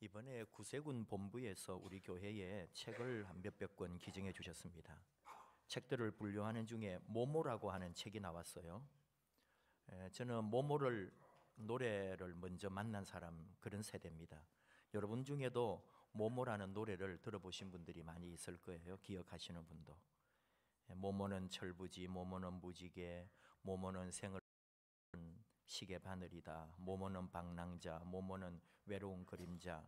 이번에 구세군 본부에서 우리 교회에 책을 한 몇백 권 기증해 주셨습니다. 책들을 분류하는 중에 모모라고 하는 책이 나왔어요. 저는 모모를 노래를 먼저 만난 사람 그런 세대입니다. 여러분 중에도 모모라는 노래를 들어보신 분들이 많이 있을 거예요. 기억하시는 분도. 모모는 철부지, 모모는 무지개, 모모는 생을 시계 바늘이다, 모모는 방랑자, 모모는 외로운 그림자,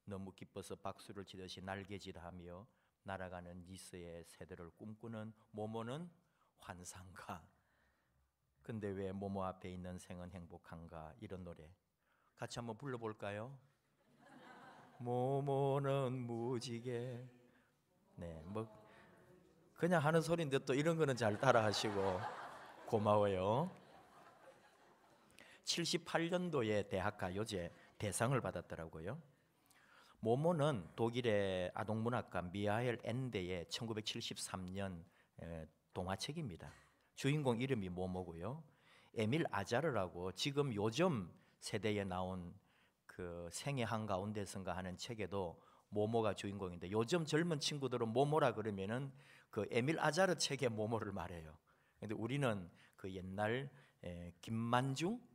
너무 기뻐서 박수를 치듯이 날개짓하며 날아가는 니스의 새들을 꿈꾸는 모모는 환상가. 근데 왜 모모 앞에 있는 생은 행복한가? 이런 노래 같이 한번 불러볼까요? 모모는 무지개. 네, 뭐 그냥 하는 소리인데 또 이런 거는 잘 따라하시고 고마워요. 78년도에 대학가요제 대상을 받았더라고요. 모모는 독일의 아동문학가 미하엘 엔데의 1973년 동화책입니다. 주인공 이름이 모모고요. 에밀 아자르라고 지금 요즘 세대에 나온 그 생애 한가운데선가 하는 책에도 모모가 주인공인데, 요즘 젊은 친구들은 모모라 그러면은 그 에밀 아자르 책의 모모를 말해요. 근데 우리는 그 옛날 김만중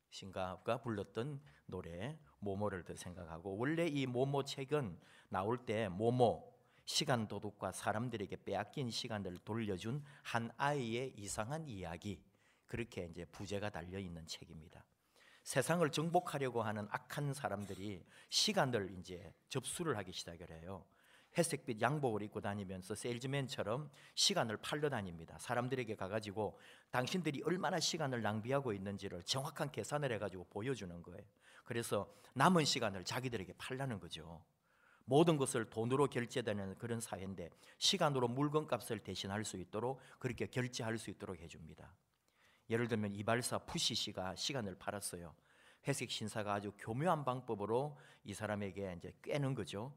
신가가 불렀던 노래 모모를 더 생각하고, 원래 이 모모 책은 나올 때 모모, 시간 도둑과 사람들에게 빼앗긴 시간을 돌려준 한 아이의 이상한 이야기, 그렇게 이제 부제가 달려 있는 책입니다. 세상을 정복하려고 하는 악한 사람들이 시간을 이제 접수를 하기 시작을 해요. 회색빛 양복을 입고 다니면서 세일즈맨처럼 시간을 팔러 다닙니다. 사람들에게 가가지고 당신들이 얼마나 시간을 낭비하고 있는지를 정확한 계산을 해가지고 보여주는 거예요. 그래서 남은 시간을 자기들에게 팔라는 거죠. 모든 것을 돈으로 결제되는 그런 사회인데, 시간으로 물건값을 대신할 수 있도록 그렇게 결제할 수 있도록 해줍니다. 예를 들면 이발사 푸시 씨가 시간을 팔았어요. 회색 신사가 아주 교묘한 방법으로 이 사람에게 이제 꿰는 거죠.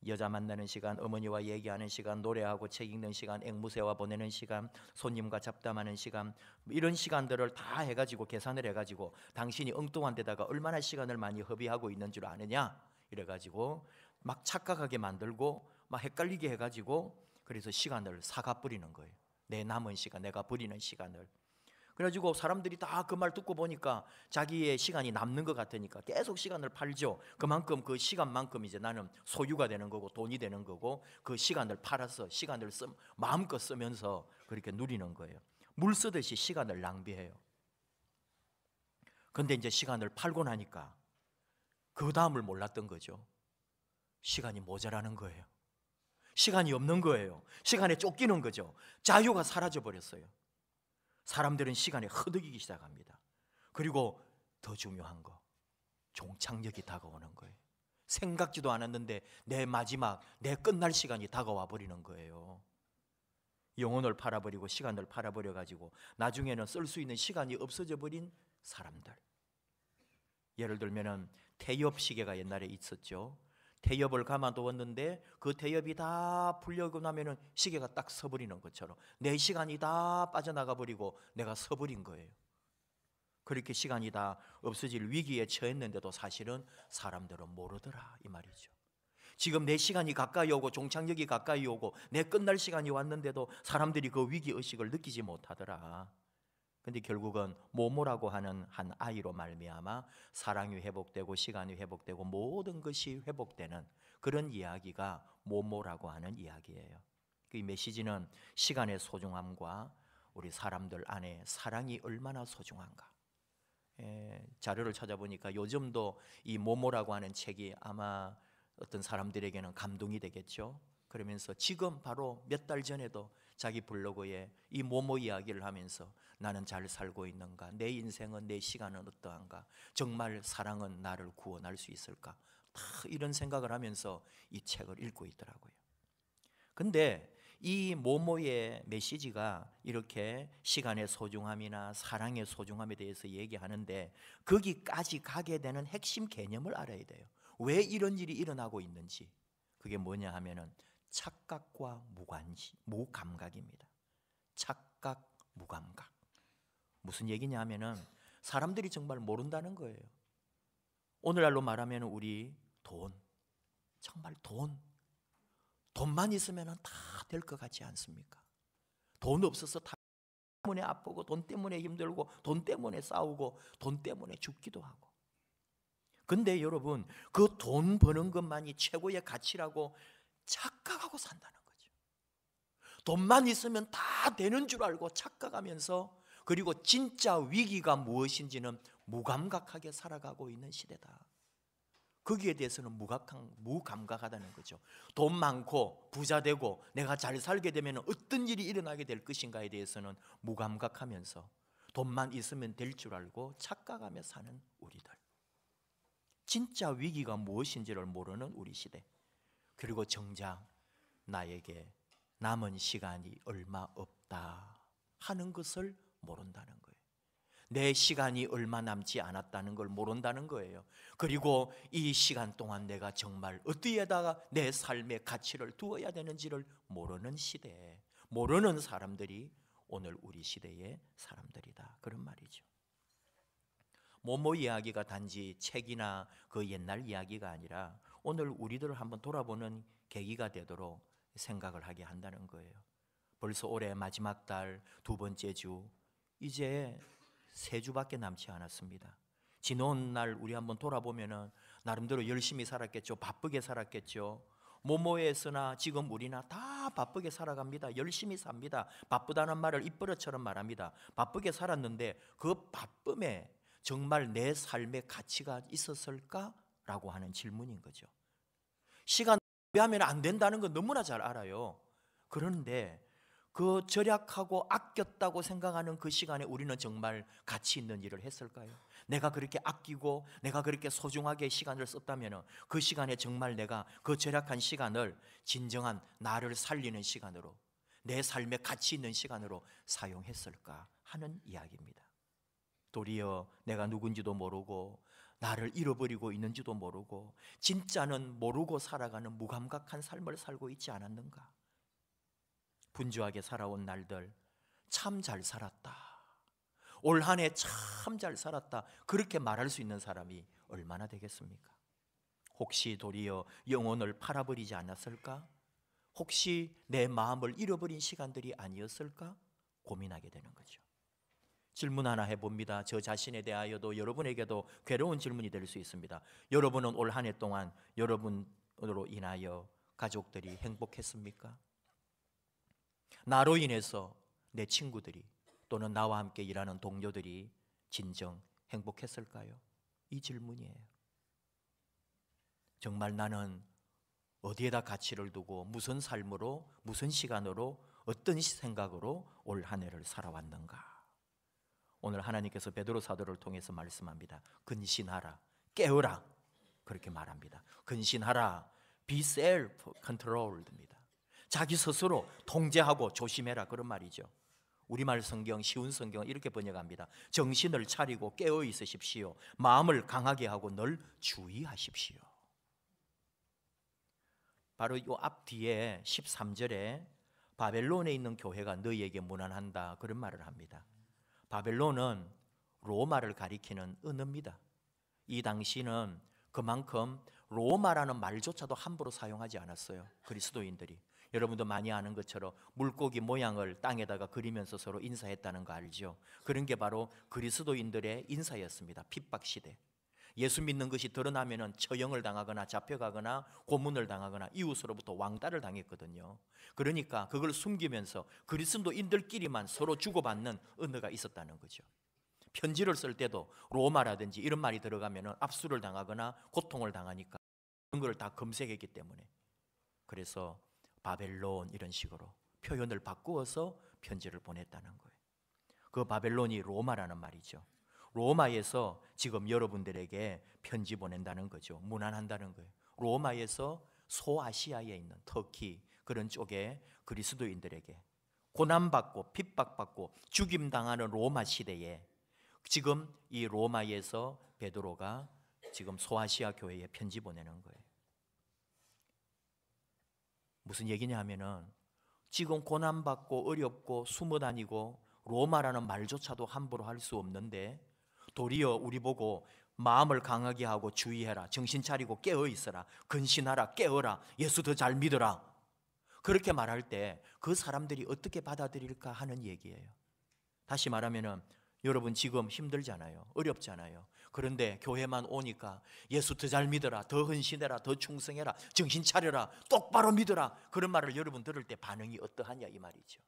여자 만나는 시간, 어머니와 얘기하는 시간, 노래하고 책 읽는 시간, 앵무새와 보내는 시간, 손님과 잡담하는 시간, 이런 시간들을 다 해가지고 계산을 해가지고 당신이 엉뚱한 데다가 얼마나 시간을 많이 허비하고 있는 줄 아느냐, 이래가지고 막 착각하게 만들고 막 헷갈리게 해가지고, 그래서 시간을 사가 버리는 거예요. 내 남은 시간, 내가 버리는 시간을. 그래가지고 사람들이 다 그 말 듣고 보니까 자기의 시간이 남는 것 같으니까 계속 시간을 팔죠. 그만큼 그 시간만큼 이제 나는 소유가 되는 거고 돈이 되는 거고, 그 시간을 팔아서 시간을 마음껏 쓰면서 그렇게 누리는 거예요. 물 쓰듯이 시간을 낭비해요. 근데 이제 시간을 팔고 나니까 그 다음을 몰랐던 거죠. 시간이 모자라는 거예요. 시간이 없는 거예요. 시간에 쫓기는 거죠. 자유가 사라져 버렸어요. 사람들은 시간에 허덕이기 시작합니다. 그리고 더 중요한 거, 종착역이 다가오는 거예요. 생각지도 않았는데 내 마지막, 내 끝날 시간이 다가와 버리는 거예요. 영혼을 팔아버리고 시간을 팔아버려가지고 나중에는 쓸 수 있는 시간이 없어져 버린 사람들. 예를 들면 태엽 시계가 옛날에 있었죠. 태엽을 감아두었는데 그 태엽이 다 풀려고 나면은 시계가 딱 서버리는 것처럼 내 시간이 다 빠져나가 버리고 내가 서버린 거예요. 그렇게 시간이 다 없어질 위기에 처했는데도 사실은 사람들은 모르더라, 이 말이죠. 지금 내 시간이 가까이 오고 종착역이 가까이 오고 내 끝날 시간이 왔는데도 사람들이 그 위기의식을 느끼지 못하더라. 근데 결국은 모모라고 하는 한 아이로 말미암아 사랑이 회복되고 시간이 회복되고 모든 것이 회복되는 그런 이야기가 모모라고 하는 이야기예요. 그 메시지는 시간의 소중함과 우리 사람들 안에 사랑이 얼마나 소중한가. 자료를 찾아보니까 요즘도 이 모모라고 하는 책이 아마 어떤 사람들에게는 감동이 되겠죠. 그러면서 지금 바로 몇 달 전에도 자기 블로그에 이 모모 이야기를 하면서 나는 잘 살고 있는가, 내 인생은, 내 시간은 어떠한가, 정말 사랑은 나를 구원할 수 있을까, 다 이런 생각을 하면서 이 책을 읽고 있더라고요. 근데 이 모모의 메시지가 이렇게 시간의 소중함이나 사랑의 소중함에 대해서 얘기하는데, 거기까지 가게 되는 핵심 개념을 알아야 돼요. 왜 이런 일이 일어나고 있는지. 그게 뭐냐 하면은 착각과 무감각입니다. 착각, 무감각. 무슨 얘기냐 하면은 사람들이 정말 모른다는 거예요. 오늘날로 말하면 우리 돈, 정말 돈만 있으면 다 될 것 같지 않습니까? 돈 없어서 돈 때문에 아프고, 돈 때문에 힘들고, 돈 때문에 싸우고, 돈 때문에 죽기도 하고. 근데 여러분, 그 돈 버는 것만이 최고의 가치라고 착각하고 산다는 거죠. 돈만 있으면 다 되는 줄 알고 착각하면서, 그리고 진짜 위기가 무엇인지는 무감각하게 살아가고 있는 시대다. 거기에 대해서는 무감각하다는 거죠. 돈 많고 부자 되고 내가 잘 살게 되면 어떤 일이 일어나게 될 것인가에 대해서는 무감각하면서 돈만 있으면 될 줄 알고 착각하며 사는 우리들. 진짜 위기가 무엇인지를 모르는 우리 시대. 그리고 정작 나에게 남은 시간이 얼마 없다 하는 것을 모른다는 거예요. 내 시간이 얼마 남지 않았다는 걸 모른다는 거예요. 그리고 이 시간 동안 내가 정말 어디에다가 내 삶의 가치를 두어야 되는지를 모르는 시대에, 모르는 사람들이 오늘 우리 시대의 사람들이다, 그런 말이죠. 모모 이야기가 단지 책이나 그 옛날 이야기가 아니라 오늘 우리들을 한번 돌아보는 계기가 되도록 생각을 하게 한다는 거예요. 벌써 올해 마지막 달, 두 번째 주, 이제 3주밖에 남지 않았습니다. 지난 날 우리 한번 돌아보면은 나름대로 열심히 살았겠죠. 바쁘게 살았겠죠. 모모에서나 지금 우리나 다 바쁘게 살아갑니다. 열심히 삽니다. 바쁘다는 말을 입버릇처럼 말합니다. 바쁘게 살았는데 그 바쁨에 정말 내 삶의 가치가 있었을까라고 하는 질문인 거죠. 시간 낭비하면 안 된다는 건 너무나 잘 알아요. 그런데 그 절약하고 아꼈다고 생각하는 그 시간에 우리는 정말 가치 있는 일을 했을까요? 내가 그렇게 아끼고 내가 그렇게 소중하게 시간을 썼다면 그 시간에 정말 내가 그 절약한 시간을 진정한 나를 살리는 시간으로, 내 삶에 가치 있는 시간으로 사용했을까 하는 이야기입니다. 도리어 내가 누군지도 모르고 나를 잃어버리고 있는지도 모르고 진짜는 모르고 살아가는 무감각한 삶을 살고 있지 않았는가? 분주하게 살아온 날들 참 잘 살았다, 올 한 해 참 잘 살았다, 그렇게 말할 수 있는 사람이 얼마나 되겠습니까? 혹시 도리어 영혼을 팔아버리지 않았을까? 혹시 내 마음을 잃어버린 시간들이 아니었을까? 고민하게 되는 거죠. 질문 하나 해봅니다. 저 자신에 대하여도 여러분에게도 괴로운 질문이 될 수 있습니다. 여러분은 올 한 해 동안 여러분으로 인하여 가족들이 행복했습니까? 나로 인해서 내 친구들이 또는 나와 함께 일하는 동료들이 진정 행복했을까요? 이 질문이에요. 정말 나는 어디에다 가치를 두고 무슨 삶으로, 무슨 시간으로, 어떤 생각으로 올 한 해를 살아왔는가? 오늘 하나님께서 베드로 사도를 통해서 말씀합니다. 근신하라, 깨어라, 그렇게 말합니다. 근신하라, be self-controlled입니다. 자기 스스로 통제하고 조심해라, 그런 말이죠. 우리말 성경, 쉬운 성경은 이렇게 번역합니다. 정신을 차리고 깨어 있으십시오. 마음을 강하게 하고 늘 주의하십시오. 바로 이 앞뒤에 13절에 바벨론에 있는 교회가 너희에게 문안한다, 그런 말을 합니다. 바벨론은 로마를 가리키는 언어입니다. 이 당시는 그만큼 로마라는 말조차도 함부로 사용하지 않았어요, 그리스도인들이. 여러분도 많이 아는 것처럼 물고기 모양을 땅에다가 그리면서 서로 인사했다는 거 알죠? 그런 게 바로 그리스도인들의 인사였습니다. 핍박시대. 예수 믿는 것이 드러나면 처형을 당하거나 잡혀가거나 고문을 당하거나 이웃으로부터 왕따를 당했거든요. 그러니까 그걸 숨기면서 그리스도인들끼리만 서로 주고받는 언어가 있었다는 거죠. 편지를 쓸 때도 로마라든지 이런 말이 들어가면 압수를 당하거나 고통을 당하니까 그런 걸 다 검색했기 때문에, 그래서 바벨론 이런 식으로 표현을 바꾸어서 편지를 보냈다는 거예요. 그 바벨론이 로마라는 말이죠. 로마에서 지금 여러분들에게 편지 보낸다는 거죠. 문안한다는 거예요. 로마에서 소아시아에 있는 터키 그런 쪽에 그리스도인들에게 고난받고 핍박받고 죽임당하는 로마 시대에 지금 이 로마에서 베드로가 지금 소아시아 교회에 편지 보내는 거예요. 무슨 얘기냐 하면은 지금 고난받고 어렵고 숨어다니고 로마라는 말조차도 함부로 할 수 없는데 도리어 우리 보고 마음을 강하게 하고 주의해라. 정신 차리고 깨어 있어라. 근신하라. 깨어라. 예수 더 잘 믿어라. 그렇게 말할 때 그 사람들이 어떻게 받아들일까 하는 얘기예요. 다시 말하면 여러분 지금 힘들잖아요. 어렵잖아요. 그런데 교회만 오니까 예수 더 잘 믿어라. 더 헌신해라. 더 충성해라. 정신 차려라. 똑바로 믿어라. 그런 말을 여러분 들을 때 반응이 어떠하냐 이 말이죠.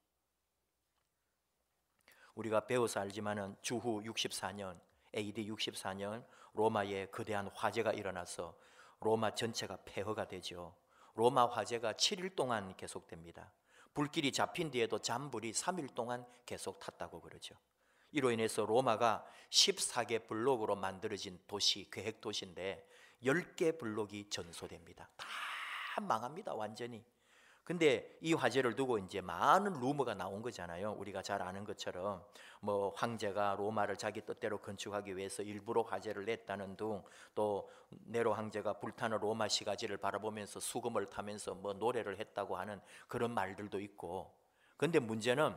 우리가 배워서 알지만은 주후 64년 AD 64년 로마에 거대한 화재가 일어나서 로마 전체가 폐허가 되죠. 로마 화재가 7일 동안 계속됩니다. 불길이 잡힌 뒤에도 잔불이 3일 동안 계속 탔다고 그러죠. 이로 인해서 로마가 14개 블록으로 만들어진 도시, 계획 도시인데 10개 블록이 전소됩니다. 다 망합니다, 완전히. 근데 이 화재를 두고 이제 많은 루머가 나온 거잖아요. 우리가 잘 아는 것처럼 뭐 황제가 로마를 자기 뜻대로 건축하기 위해서 일부러 화재를 냈다는 둥, 또 네로 황제가 불타는 로마 시가지를 바라보면서 수금을 타면서 뭐 노래를 했다고 하는 그런 말들도 있고. 근데 문제는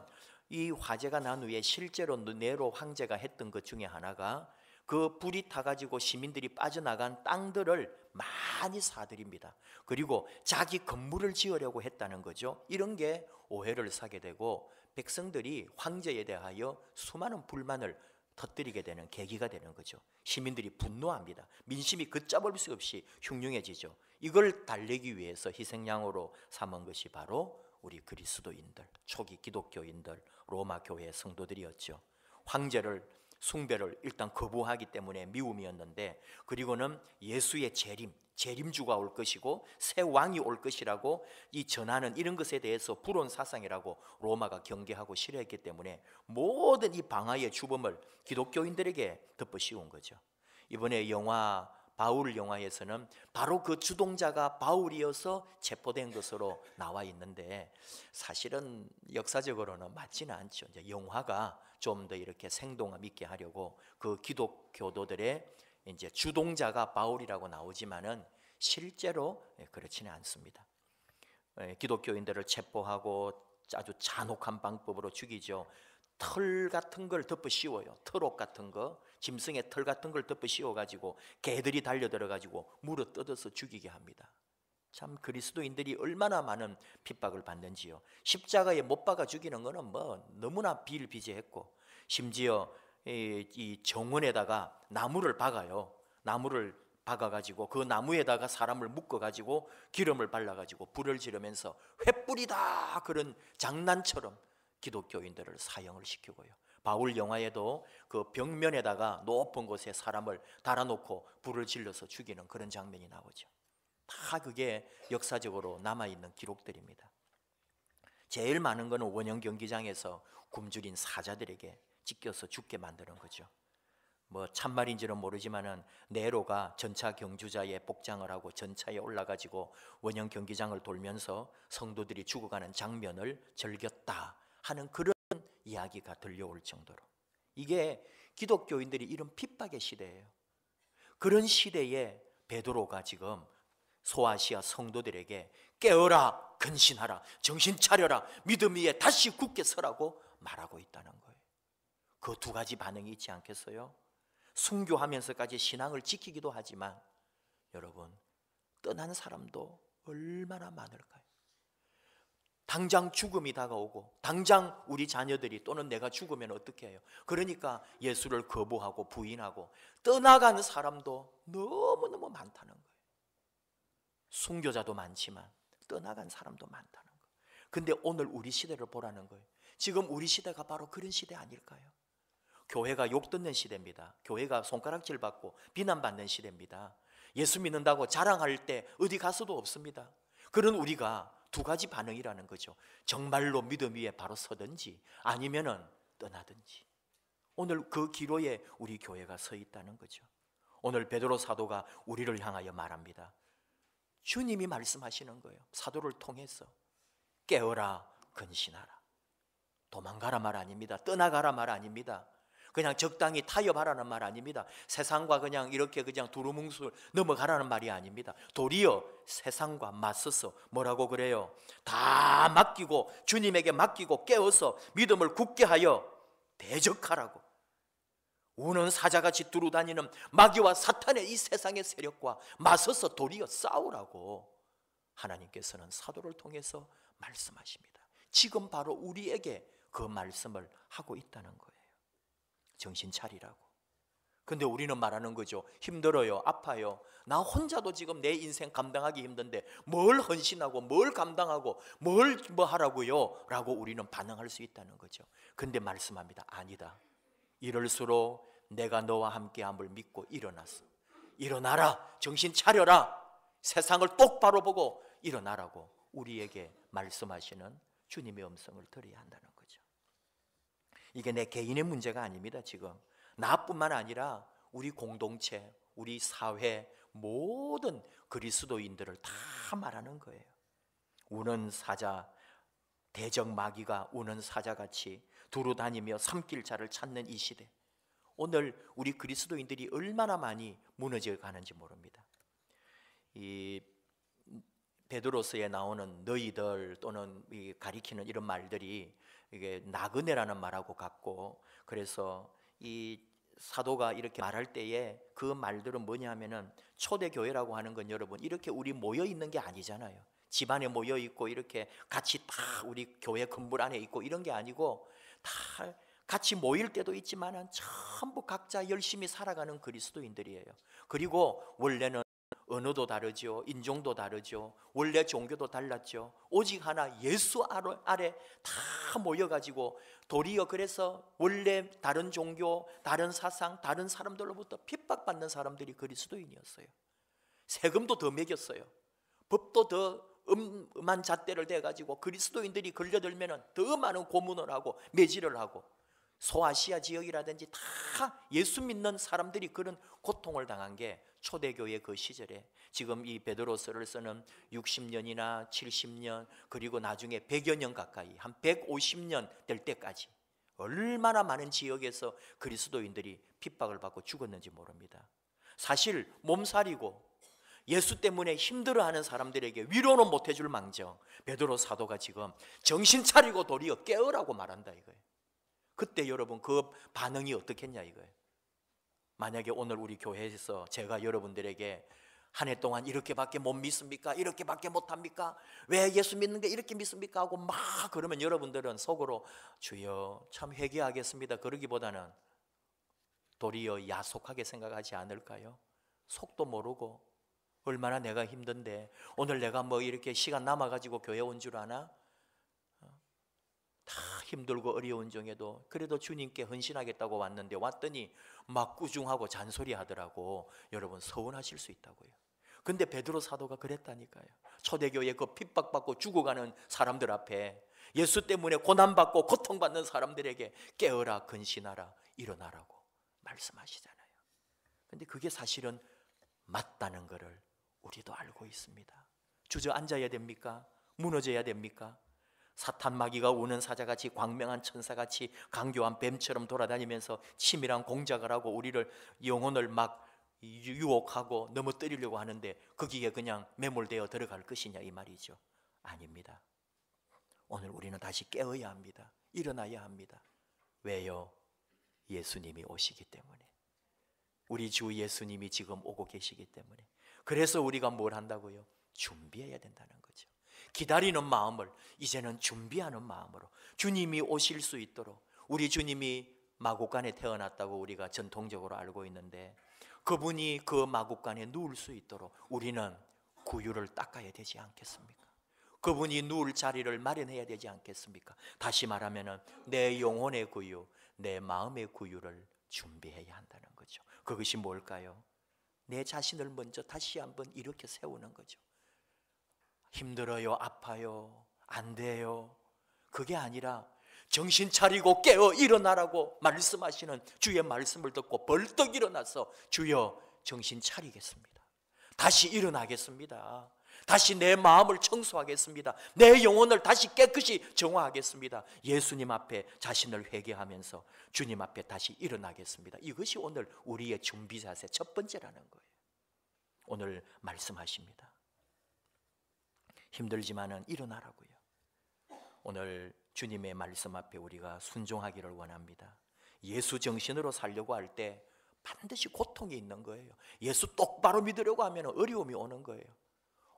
이 화재가 난 후에 실제로 네로 황제가 했던 것 중에 하나가 그 불이 타가지고 시민들이 빠져나간 땅들을 많이 사들입니다. 그리고 자기 건물을 지으려고 했다는 거죠. 이런 게 오해를 사게 되고 백성들이 황제에 대하여 수많은 불만을 터뜨리게 되는 계기가 되는 거죠. 시민들이 분노합니다. 민심이 걷잡을 수 없이 흉흉해지죠. 이걸 달래기 위해서 희생양으로 삼은 것이 바로 우리 그리스도인들, 초기 기독교인들, 로마 교회 성도들이었죠. 황제를 숭배를 일단 거부하기 때문에 미움이었는데, 그리고는 예수의 재림주가 올 것이고 새 왕이 올 것이라고 이 전하는 이런 것에 대해서 불온 사상이라고 로마가 경계하고 싫어했기 때문에 모든 이 방화의 주범을 기독교인들에게 덮어씌운 거죠. 이번에 영화 바울 영화에서는 바로 그 주동자가 바울이어서 체포된 것으로 나와 있는데, 사실은 역사적으로는 맞지는 않죠. 이제 영화가 좀 더 이렇게 생동감 있게 하려고 그 기독교도들의 이제 주동자가 바울이라고 나오지만은 실제로 그렇지는 않습니다. 기독교인들을 체포하고 아주 잔혹한 방법으로 죽이죠. 털 같은 걸 덮어 씌워요. 털옷 같은 거, 짐승의 털 같은 걸 덮어 씌워 가지고 개들이 달려들어 가지고 물어 뜯어서 죽이게 합니다. 참 그리스도인들이 얼마나 많은 핍박을 받는지요. 십자가에 못 박아 죽이는 거는 뭐 너무나 비일비재했고, 심지어 이 정원에다가 나무를 박아요. 나무를 박아가지고 그 나무에다가 사람을 묶어가지고 기름을 발라가지고 불을 지르면서 횃불이다 그런 장난처럼 기독교인들을 사형을 시키고요. 바울 영화에도 그 벽면에다가 높은 곳에 사람을 달아놓고 불을 질러서 죽이는 그런 장면이 나오죠. 다 그게 역사적으로 남아있는 기록들입니다. 제일 많은 거는 원형 경기장에서 굶주린 사자들에게 찢겨서 죽게 만드는 거죠. 뭐 참말인지는 모르지만은 네로가 전차 경주자의 복장을 하고 전차에 올라가지고 원형 경기장을 돌면서 성도들이 죽어가는 장면을 즐겼다 하는 그런 이야기가 들려올 정도로, 이게 기독교인들이 이런 핍박의 시대예요. 그런 시대에 베드로가 지금 소아시아 성도들에게 깨어라, 근신하라, 정신 차려라, 믿음 위에 다시 굳게 서라고 말하고 있다는 거예요. 그 두 가지 반응이 있지 않겠어요? 순교하면서까지 신앙을 지키기도 하지만 여러분, 떠난 사람도 얼마나 많을까요? 당장 죽음이 다가오고 당장 우리 자녀들이 또는 내가 죽으면 어떻게 해요? 그러니까 예수를 거부하고 부인하고 떠나간 사람도 너무너무 많다는 거예요. 순교자도 많지만 떠나간 사람도 많다는 거예요. 근데 오늘 우리 시대를 보라는 거예요. 지금 우리 시대가 바로 그런 시대 아닐까요? 교회가 욕 듣는 시대입니다. 교회가 손가락질 받고 비난받는 시대입니다. 예수 믿는다고 자랑할 때 어디 가서도 없습니다. 그런 우리가 두 가지 반응이라는 거죠. 정말로 믿음 위에 바로 서든지 아니면은 떠나든지. 오늘 그 기로에 우리 교회가 서 있다는 거죠. 오늘 베드로 사도가 우리를 향하여 말합니다. 주님이 말씀하시는 거예요. 사도를 통해서 깨어라, 근신하라. 도망가라 말 아닙니다. 떠나가라 말 아닙니다. 그냥 적당히 타협하라는 말 아닙니다. 세상과 그냥 이렇게 그냥 두루뭉술 넘어가라는 말이 아닙니다. 도리어 세상과 맞서서 뭐라고 그래요? 다 맡기고 주님에게 맡기고 깨어서 믿음을 굳게 하여 대적하라고. 우는 사자같이 두루다니는 마귀와 사탄의 이 세상의 세력과 맞서서 도리어 싸우라고 하나님께서는 사도를 통해서 말씀하십니다. 지금 바로 우리에게 그 말씀을 하고 있다는 거예요. 정신 차리라고. 근데 우리는 말하는 거죠. 힘들어요, 아파요. 나 혼자도 지금 내 인생 감당하기 힘든데 뭘 헌신하고 뭘 감당하고 뭘 뭐 하라고요? 라고 우리는 반응할 수 있다는 거죠. 근데 말씀합니다. 아니다. 이럴수록 내가 너와 함께함을 믿고 일어났어. 일어나라. 정신 차려라. 세상을 똑바로 보고 일어나라고 우리에게 말씀하시는 주님의 음성을 들어야 한다는 거죠. 이게 내 개인의 문제가 아닙니다. 지금 나뿐만 아니라 우리 공동체, 우리 사회 모든 그리스도인들을 다 말하는 거예요. 우는 사자, 대적 마귀가 우는 사자같이 두루다니며 삼킬 자를 찾는 이 시대, 오늘 우리 그리스도인들이 얼마나 많이 무너져 가는지 모릅니다. 이 베드로서에 나오는 너희들 또는 이 가리키는 이런 말들이 이게 나그네라는 말하고 같고, 그래서 이 사도가 이렇게 말할 때에 그 말들은 뭐냐면은 초대교회라고 하는 건 여러분 이렇게 우리 모여 있는 게 아니잖아요. 집안에 모여 있고 이렇게 같이 다 우리 교회 건물 안에 있고 이런 게 아니고 다 같이 모일 때도 있지만은 전부 각자 열심히 살아가는 그리스도인들이에요. 그리고 원래는 언어도 다르죠, 인종도 다르죠, 원래 종교도 달랐죠. 오직 하나 예수 아래 다 모여가지고 도리어 그래서 원래 다른 종교, 다른 사상, 다른 사람들로부터 핍박받는 사람들이 그리스도인이었어요. 세금도 더 매겼어요. 법도 더 음한 잣대를 대가지고 그리스도인들이 걸려들면 더 많은 고문을 하고 매질을 하고, 소아시아 지역이라든지 다 예수 믿는 사람들이 그런 고통을 당한 게 초대교회 그 시절에, 지금 이 베드로서를 쓰는 60년이나 70년 그리고 나중에 100여 년 가까이 한 150년 될 때까지 얼마나 많은 지역에서 그리스도인들이 핍박을 받고 죽었는지 모릅니다. 사실 몸살이고 예수 때문에 힘들어하는 사람들에게 위로는 못 해줄 망정 베드로 사도가 지금 정신 차리고 도리어 깨어라고 말한다 이거예요. 그때 여러분 그 반응이 어떻겠냐 이거예요. 만약에 오늘 우리 교회에서 제가 여러분들에게 한 해 동안 이렇게밖에 못 믿습니까? 이렇게밖에 못합니까? 왜 예수 믿는 게 이렇게 믿습니까? 하고 막 그러면 여러분들은 속으로 주여 참 회개하겠습니다 그러기보다는 도리어 야속하게 생각하지 않을까요? 속도 모르고 얼마나 내가 힘든데 오늘 내가 뭐 이렇게 시간 남아가지고 교회 온 줄 아나? 다 힘들고 어려운 중에도 그래도 주님께 헌신하겠다고 왔는데 왔더니 막 꾸중하고 잔소리 하더라고. 여러분 서운하실 수 있다고요. 근데 베드로 사도가 그랬다니까요. 초대교회 그 핍박받고 죽어가는 사람들 앞에 예수 때문에 고난받고 고통받는 사람들에게 깨어라, 근신하라, 일어나라고 말씀하시잖아요. 근데 그게 사실은 맞다는 것을 우리도 알고 있습니다. 주저앉아야 됩니까? 무너져야 됩니까? 사탄 마귀가 우는 사자같이 광명한 천사같이 강교한 뱀처럼 돌아다니면서 치밀한 공작을 하고 우리를 영혼을 막 유혹하고 넘어뜨리려고 하는데 거기에 그냥 매몰되어 들어갈 것이냐 이 말이죠. 아닙니다. 오늘 우리는 다시 깨어야 합니다. 일어나야 합니다. 왜요? 예수님이 오시기 때문에. 우리 주 예수님이 지금 오고 계시기 때문에. 그래서 우리가 뭘 한다고요? 준비해야 된다는 거죠. 기다리는 마음을 이제는 준비하는 마음으로 주님이 오실 수 있도록, 우리 주님이 마구간에 태어났다고 우리가 전통적으로 알고 있는데 그분이 그 마구간에 누울 수 있도록 우리는 구유를 닦아야 되지 않겠습니까? 그분이 누울 자리를 마련해야 되지 않겠습니까? 다시 말하면 내 영혼의 구유, 내 마음의 구유를 준비해야 한다는 거죠. 그것이 뭘까요? 내 자신을 먼저 다시 한번 이렇게 세우는 거죠. 힘들어요, 아파요, 안 돼요, 그게 아니라 정신 차리고 깨어 일어나라고 말씀하시는 주의 말씀을 듣고 벌떡 일어나서 주여 정신 차리겠습니다, 다시 일어나겠습니다, 다시 내 마음을 청소하겠습니다, 내 영혼을 다시 깨끗이 정화하겠습니다, 예수님 앞에 자신을 회개하면서 주님 앞에 다시 일어나겠습니다. 이것이 오늘 우리의 준비 자세 첫 번째라는 거예요. 오늘 말씀하십니다. 힘들지만은 일어나라고요. 오늘 주님의 말씀 앞에 우리가 순종하기를 원합니다. 예수 정신으로 살려고 할 때 반드시 고통이 있는 거예요. 예수 똑바로 믿으려고 하면 어려움이 오는 거예요.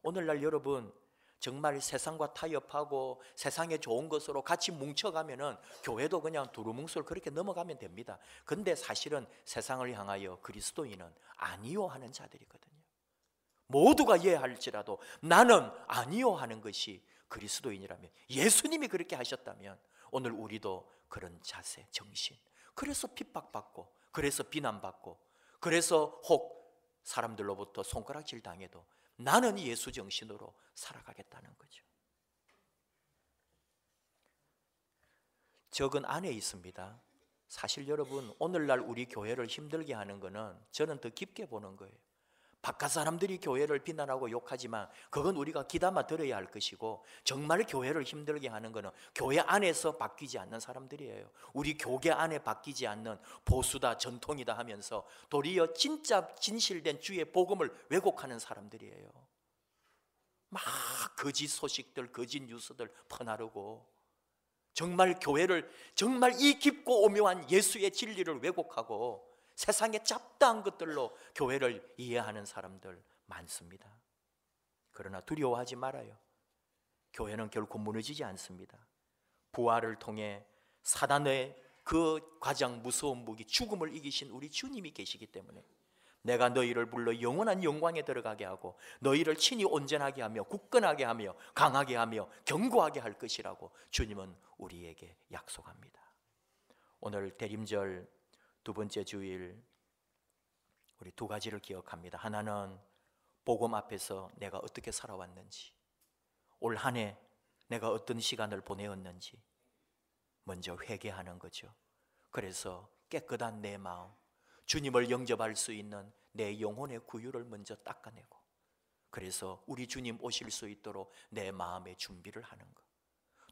오늘날 여러분 정말 세상과 타협하고 세상에 좋은 것으로 같이 뭉쳐가면은 교회도 그냥 두루뭉술 그렇게 넘어가면 됩니다. 근데 사실은 세상을 향하여 그리스도인은 아니요 하는 자들이거든요. 모두가 예할지라도 나는 아니요 하는 것이 그리스도인이라면, 예수님이 그렇게 하셨다면 오늘 우리도 그런 자세, 정신, 그래서 핍박받고, 그래서 비난받고, 그래서 혹 사람들로부터 손가락질 당해도 나는 예수 정신으로 살아가겠다는 거죠. 적은 안에 있습니다. 사실 여러분 오늘날 우리 교회를 힘들게 하는 것은 저는 더 깊게 보는 거예요. 바깥 사람들이 교회를 비난하고 욕하지만 그건 우리가 귀담아 들어야 할 것이고, 정말 교회를 힘들게 하는 것은 교회 안에서 바뀌지 않는 사람들이에요. 우리 교계 안에 바뀌지 않는 보수다 전통이다 하면서 도리어 진짜 진실된 주의 복음을 왜곡하는 사람들이에요. 막 거짓 소식들, 거짓 뉴스들 퍼나르고 정말 교회를, 정말 이 깊고 오묘한 예수의 진리를 왜곡하고 세상의 잡다한 것들로 교회를 이해하는 사람들 많습니다. 그러나 두려워하지 말아요. 교회는 결코 무너지지 않습니다. 부활을 통해 사단의 그 가장 무서운 무기 죽음을 이기신 우리 주님이 계시기 때문에 내가 너희를 불러 영원한 영광에 들어가게 하고 너희를 친히 온전하게 하며 굳건하게 하며 강하게 하며 견고하게 할 것이라고 주님은 우리에게 약속합니다. 오늘 대림절 두 번째 주일 우리 두 가지를 기억합니다. 하나는 복음 앞에서 내가 어떻게 살아왔는지, 올 한 해 내가 어떤 시간을 보내었는지 먼저 회개하는 거죠. 그래서 깨끗한 내 마음, 주님을 영접할 수 있는 내 영혼의 구유를 먼저 닦아내고, 그래서 우리 주님 오실 수 있도록 내 마음의 준비를 하는 것.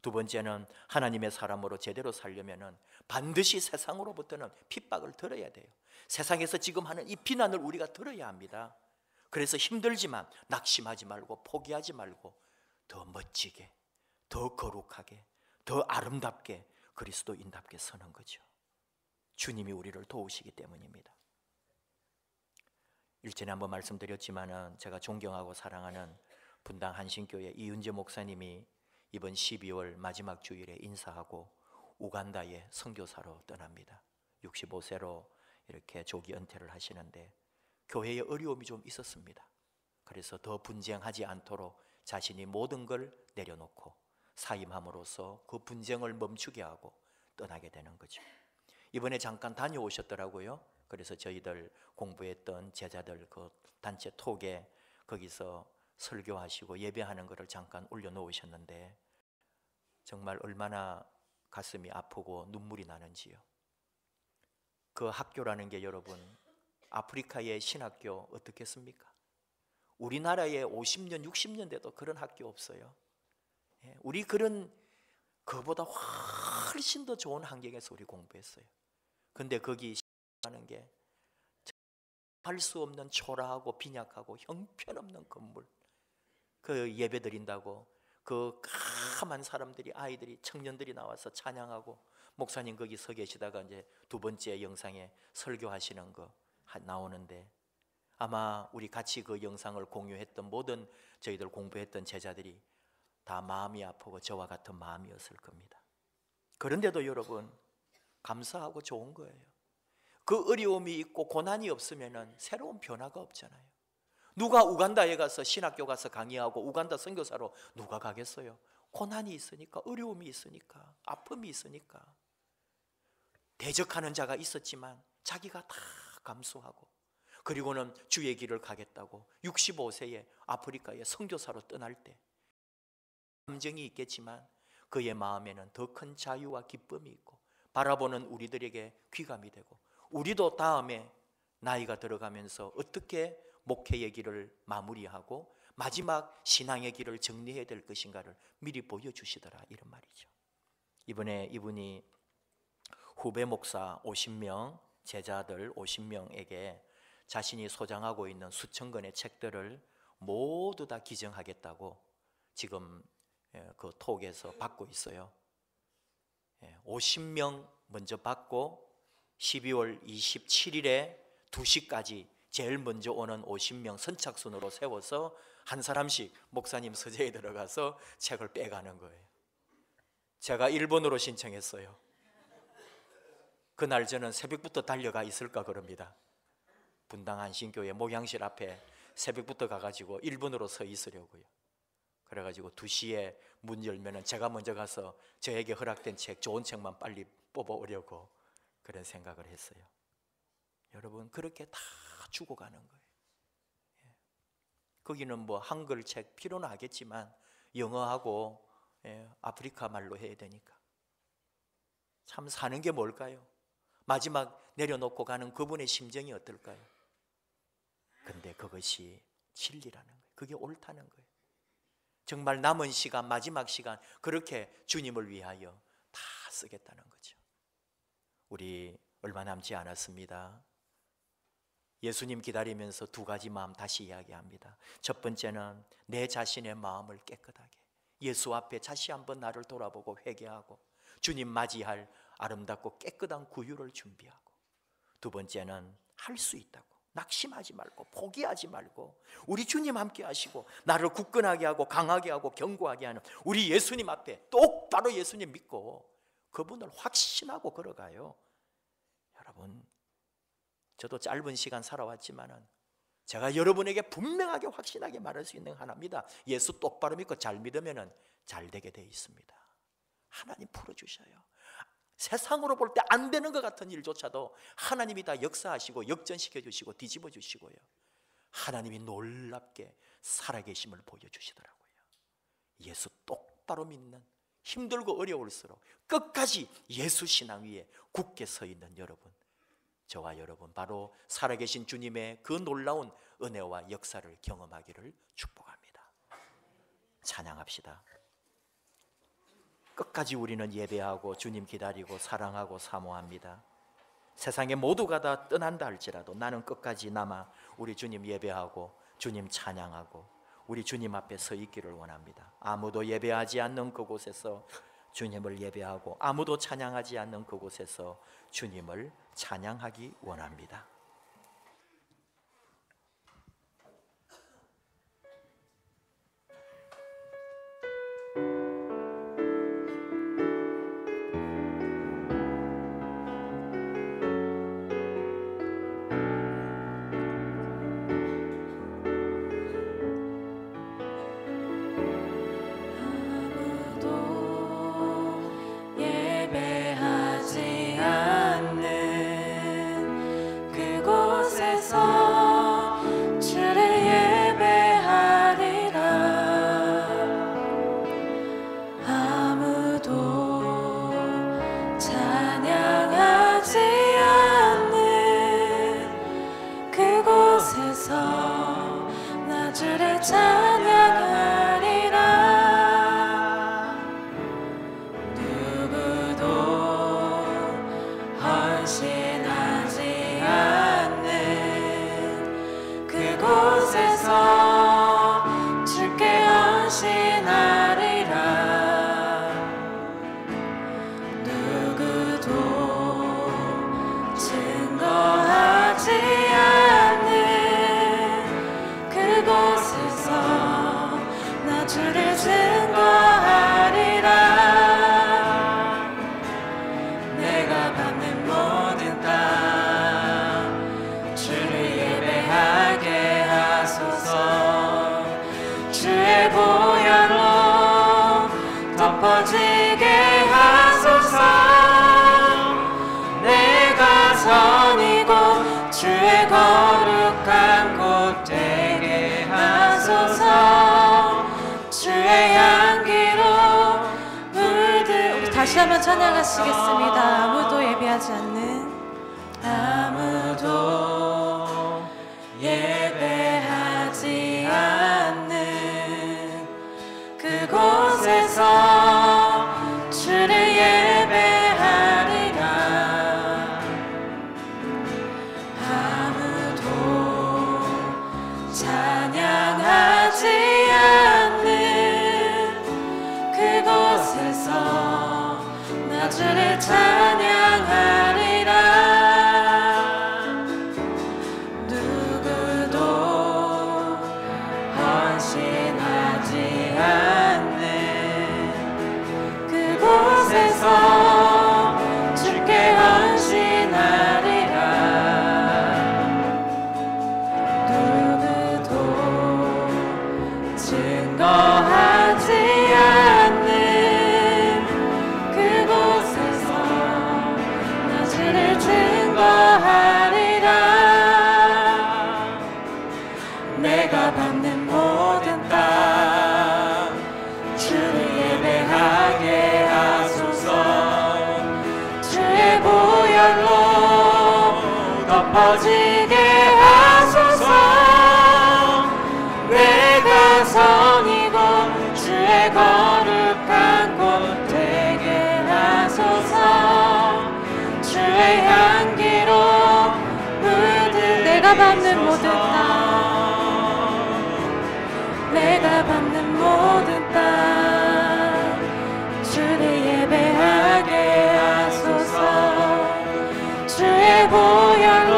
두 번째는 하나님의 사람으로 제대로 살려면 반드시 세상으로부터는 핍박을 들어야 돼요. 세상에서 지금 하는 이 비난을 우리가 들어야 합니다. 그래서 힘들지만 낙심하지 말고 포기하지 말고 더 멋지게, 더 거룩하게, 더 아름답게 그리스도인답게 서는 거죠. 주님이 우리를 도우시기 때문입니다. 일전에 한번 말씀드렸지만 제가 존경하고 사랑하는 분당 한신교회 이은재 목사님이 이번 12월 마지막 주일에 인사하고 우간다에 선교사로 떠납니다. 65세로 이렇게 조기 은퇴를 하시는데 교회에 어려움이 좀 있었습니다. 그래서 더 분쟁하지 않도록 자신이 모든 걸 내려놓고 사임함으로써 그 분쟁을 멈추게 하고 떠나게 되는 거죠. 이번에 잠깐 다녀오셨더라고요. 그래서 저희들 공부했던 제자들 그 단체 톡에 거기서 설교하시고 예배하는 것을 잠깐 올려놓으셨는데 정말 얼마나 가슴이 아프고 눈물이 나는지요. 그 학교라는 게 여러분, 아프리카의 신학교 어떻겠습니까? 우리나라에 50년, 60년 돼도 그런 학교 없어요. 우리 그보다 훨씬 더 좋은 환경에서 우리 공부했어요. 근데 거기 하는 게 할 수 없는 초라하고 빈약하고 형편없는 건물, 그 예배 드린다고 그 까만 사람들이, 아이들이, 청년들이 나와서 찬양하고 목사님 거기 서 계시다가 이제 두 번째 영상에 설교하시는 거 나오는데 아마 우리 같이 그 영상을 공유했던 모든 저희들 공부했던 제자들이 다 마음이 아프고 저와 같은 마음이었을 겁니다. 그런데도 여러분 감사하고 좋은 거예요. 그 어려움이 있고 고난이 없으면 새로운 변화가 없잖아요. 누가 우간다에 가서 신학교 가서 강의하고 우간다 선교사로 누가 가겠어요? 고난이 있으니까, 어려움이 있으니까, 아픔이 있으니까. 대적하는 자가 있었지만 자기가 다 감수하고 그리고는 주의 길을 가겠다고 65세에 아프리카에 선교사로 떠날 때 감정이 있겠지만 그의 마음에는 더 큰 자유와 기쁨이 있고 바라보는 우리들에게 귀감이 되고, 우리도 다음에 나이가 들어가면서 어떻게 목회의 길을 마무리하고 마지막 신앙의 길을 정리해야 될 것인가를 미리 보여주시더라, 이런 말이죠. 이번에 이분이 후배 목사 50명, 제자들 50명에게 자신이 소장하고 있는 수천 권의 책들을 모두 다 기증하겠다고 지금 그 톡에서 받고 있어요. 50명 먼저 받고 12월 27일에 2시까지 제일 먼저 오는 50명 선착순으로 세워서 한 사람씩 목사님 서재에 들어가서 책을 빼가는 거예요. 제가 일본으로 신청했어요. 그날 저는 새벽부터 달려가 있을까 그럽니다. 분당 안신교회 목양실 앞에 새벽부터 가가지고 일본으로 서 있으려고요. 그래가지고 2시에 문 열면은 제가 먼저 가서 저에게 허락된 책, 좋은 책만 빨리 뽑아오려고 그런 생각을 했어요. 여러분, 그렇게 다 죽어가는 거예요. 거기는 뭐 한글 책 필요는 하겠지만 영어하고 아프리카 말로 해야 되니까 참 사는 게 뭘까요? 마지막 내려놓고 가는 그분의 심정이 어떨까요? 근데 그것이 진리라는 거예요. 그게 옳다는 거예요. 정말 남은 시간, 마지막 시간 그렇게 주님을 위하여 다 쓰겠다는 거죠. 우리 얼마 남지 않았습니다. 예수님 기다리면서 2가지 마음 다시 이야기합니다. 첫 번째는 내 자신의 마음을 깨끗하게, 예수 앞에 다시 한번 나를 돌아보고 회개하고 주님 맞이할 아름답고 깨끗한 구유를 준비하고, 두 번째는 할 수 있다고 낙심하지 말고 포기하지 말고 우리 주님 함께 하시고 나를 굳건하게 하고 강하게 하고 견고하게 하는 우리 예수님 앞에 똑바로 예수님 믿고 그분을 확신하고 걸어가요. 여러분, 저도 짧은 시간 살아왔지만은 제가 여러분에게 분명하게 확신하게 말할 수 있는 하나입니다. 예수 똑바로 믿고 잘 믿으면은 잘 되게 돼 있습니다. 하나님 풀어주셔요. 세상으로 볼 때 안 되는 것 같은 일조차도 하나님이 다 역사하시고 역전시켜 주시고 뒤집어 주시고요, 하나님이 놀랍게 살아계심을 보여주시더라고요. 예수 똑바로 믿는, 힘들고 어려울수록 끝까지 예수 신앙 위에 굳게 서 있는 여러분, 저와 여러분 바로 살아계신 주님의 그 놀라운 은혜와 역사를 경험하기를 축복합니다. 찬양합시다. 끝까지 우리는 예배하고 주님 기다리고 사랑하고 사모합니다. 세상에 모두가 다 떠난다 할지라도 나는 끝까지 남아 우리 주님 예배하고 주님 찬양하고 우리 주님 앞에 서 있기를 원합니다. 아무도 예배하지 않는 그곳에서 주님을 예배하고 아무도 찬양하지 않는 그곳에서 주님을 찬양하기 원합니다. 다시 한번 찬양하시겠습니다. 아무도 예배하지 않는, 아무도 예배하지 않는 그곳에서 주를 예배하리라. 아무도 찬양하지 않는 그곳에서 주를 찬양하리라. 증거하지 않는 그곳에서 너지를 증거하리라. 내가 밟는 모든 땅 주를 예배하게 하소서. 주의 보혈로 덮어지게 하소서. 내가 선이고 주의 거룩한 곳 되게 하소서. 주의 향기로 물들 내가 밟는 모든 땅 내가 밟는 모든 땅 주를 예배하게 하소서. 주의 보혈로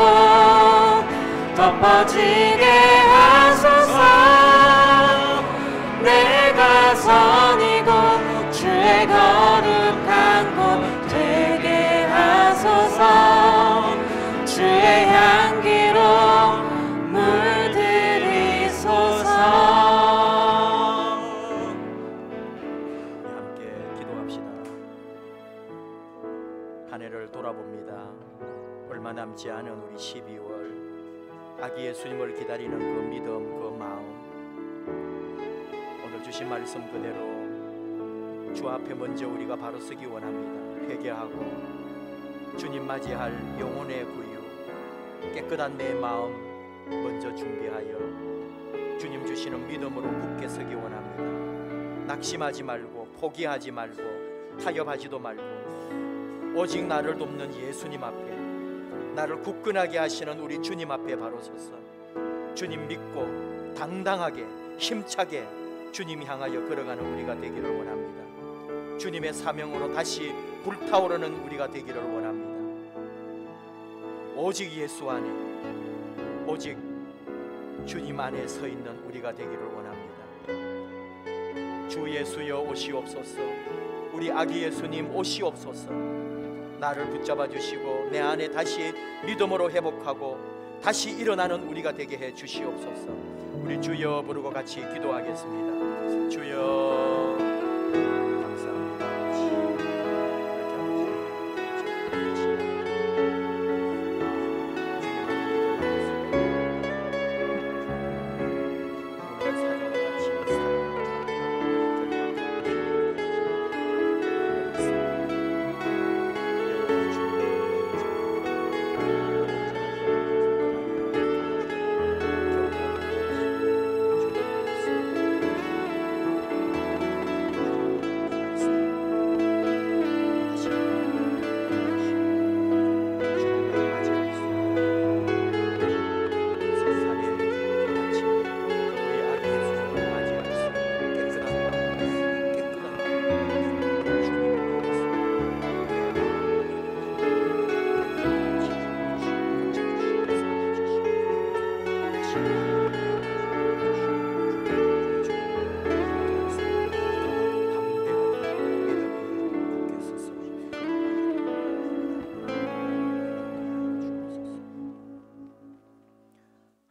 덮어지게 하소서. 내가 선이고 주의 거룩한 곳 되게 하소서. 주의 향기로 물들이소서. 함께 기도합시다. 한 해를 돌아봅니다. 얼마 남지 않은 우리 12월, 아기 예수님을 기다리는 그 믿음, 그 마음, 오늘 주신 말씀 그대로 주 앞에 먼저 우리가 바로 서기 원합니다. 회개하고 주님 맞이할 영혼의 구유, 깨끗한 내 마음 먼저 준비하여 주님 주시는 믿음으로 굳게 서기 원합니다. 낙심하지 말고, 포기하지 말고, 타협하지도 말고, 오직 나를 돕는 예수님 앞에, 나를 굳건하게 하시는 우리 주님 앞에 바로 서서 주님 믿고 당당하게 힘차게 주님 향하여 걸어가는 우리가 되기를 원합니다. 주님의 사명으로 다시 불타오르는 우리가 되기를 원합니다. 오직 예수 안에, 오직 주님 안에 서 있는 우리가 되기를 원합니다. 주 예수여 오시옵소서. 우리 아기 예수님 오시옵소서. 나를 붙잡아 주시고 내 안에 다시 믿음으로 회복하고 다시 일어나는 우리가 되게 해 주시옵소서. 우리 주여 부르고 같이 기도하겠습니다. 주여 감사합니다.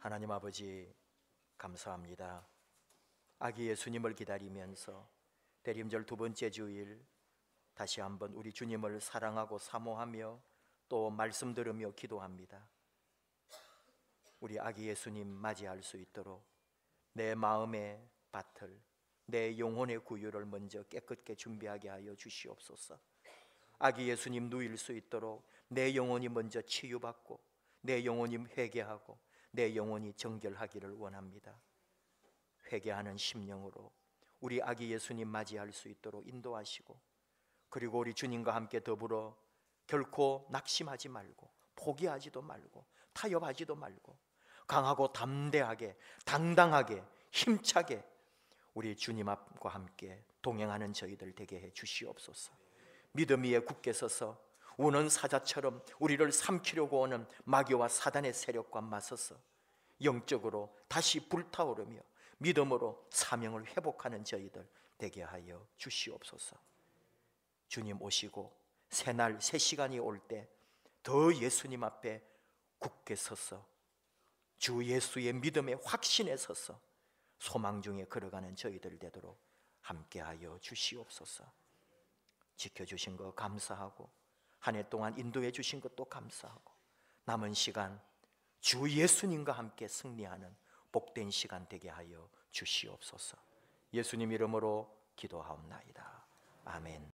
하나님 아버지 감사합니다. 아기 예수님을 기다리면서 대림절 두 번째 주일 다시 한번 우리 주님을 사랑하고 사모하며 또 말씀 들으며 기도합니다. 우리 아기 예수님 맞이할 수 있도록 내 마음의 밭을, 내 영혼의 구유를 먼저 깨끗게 준비하게 하여 주시옵소서. 아기 예수님 누일 수 있도록 내 영혼이 먼저 치유받고 내 영혼이 회개하고 내 영혼이 정결하기를 원합니다. 회개하는 심령으로 우리 아기 예수님 맞이할 수 있도록 인도하시고, 그리고 우리 주님과 함께 더불어 결코 낙심하지 말고 포기하지도 말고 타협하지도 말고 강하고 담대하게 당당하게 힘차게 우리 주님 앞과 함께 동행하는 저희들 되게 해 주시옵소서. 믿음 위에 굳게 서서 우는 사자처럼 우리를 삼키려고 오는 마귀와 사단의 세력과 맞서서 영적으로 다시 불타오르며 믿음으로 사명을 회복하는 저희들 되게 하여 주시옵소서. 주님 오시고 새날 새 시간이 올 때 더 예수님 앞에 굳게 서서 주 예수의 믿음의 확신에 서서 소망 중에 걸어가는 저희들 되도록 함께하여 주시옵소서. 지켜주신 것 감사하고 한 해 동안 인도해 주신 것도 감사하고 남은 시간 주 예수님과 함께 승리하는 복된 시간 되게 하여 주시옵소서. 예수님 이름으로 기도하옵나이다. 아멘.